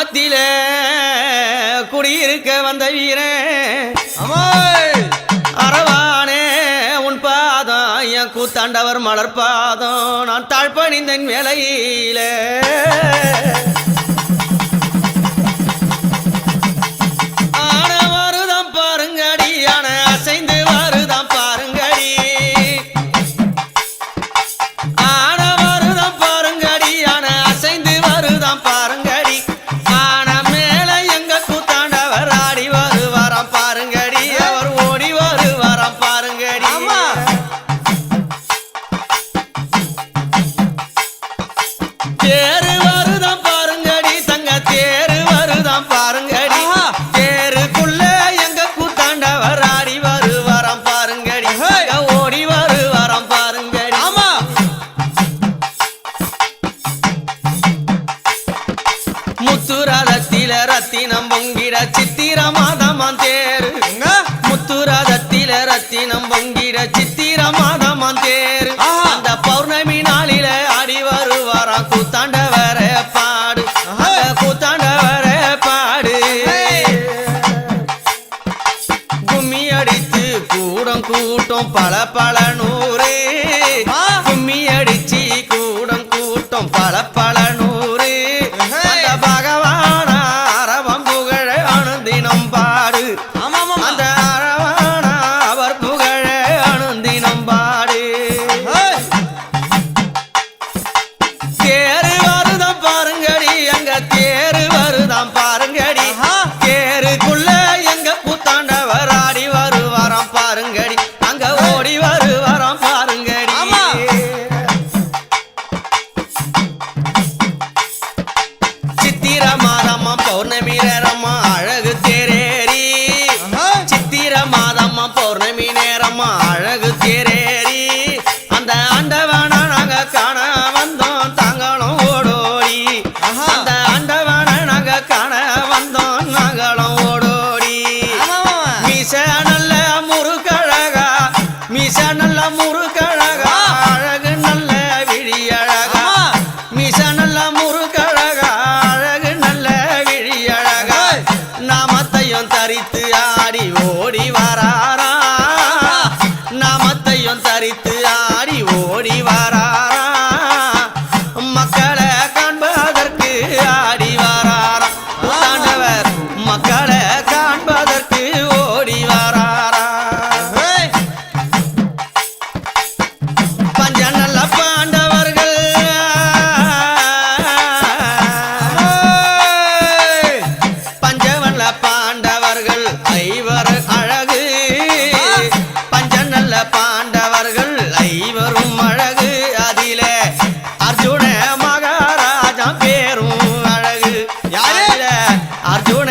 மத்தியிலே குடியிருக்க வந்த வீரன் அரவானே உன் பாதம் என் கூத்தாண்டவர் மலர் பாதம் நான் தாழ்பணிந்தன் வேலையிலே ரத்தினம் பொங்கிட சித்திர மாதமான் தேரு முத்துராதத்தில ரத்தினம் பொங்கிட சித்திர மாதமான் தேரு அந்த பௌர்ணமி நாளில ஆடி வருவாராம் கூத்தாண்டவர பாடு கூத்தாண்டவர பாடு கும்மி அடித்து கூடம் கூட்டம் பல பல நூறு கும்மி அடிச்சு கூடம் கூட்டம் பல பல நூறு அந்த பகவான் பாடு அந்த அரவான அவர் புகழ அனுந்தினம் பாடு தேரு வருதம் பாருங்கடி எங்க தேரு வருதம் பாருங்கடி தேருக்குள்ள எங்க கூத்தாண்டவர் ஆடி வருவாராம் பாருங்கடி அங்க ஓடி வருவாராம் பாருங்கடி சித்திர மாதம்மா பௌர்ணமி நேரம்மா அழகு தேரேறி சித்திர மாதம்மா பௌர்ணமி நேரம்மா அழகு தேரேறி அந்த ஆண்டவன நாங்க காண வந்தோம் தாங்களும் ஓடோடி அந்த ஆண்டவன நாங்க காண வந்தோம் நாங்களும் ஓடோடி மீச நல்ல முறுக்கழகா மீச நல்ல முறுக்கழகா அழகு நல்ல விழி அழகா மீச நல்ல முறுக்கழகா அழகு நல்ல விழி அழகா நாமத்தையும் தரித்து ஆடி ஓடி வராரா நாமத்தையும் தரித்து ஆடி ஓடி வராரா மக்களை காண்பதற்கு ஆடி வராரா கூத்தாண்டவர் மக்களை காண்பதற்கு ஓடி வராரா பஞ்ச நல்ல பாண்டவர்கள் பஞ்சவல்ல பாண்டவர்கள் ஐவர் அழகு பஞ்ச நல்ல பாண்டவர்கள் ஐவரும் அழகு அதிலே அர்ஜுன மகாராஜா பேரும் அழகு யாரில அர்ஜுன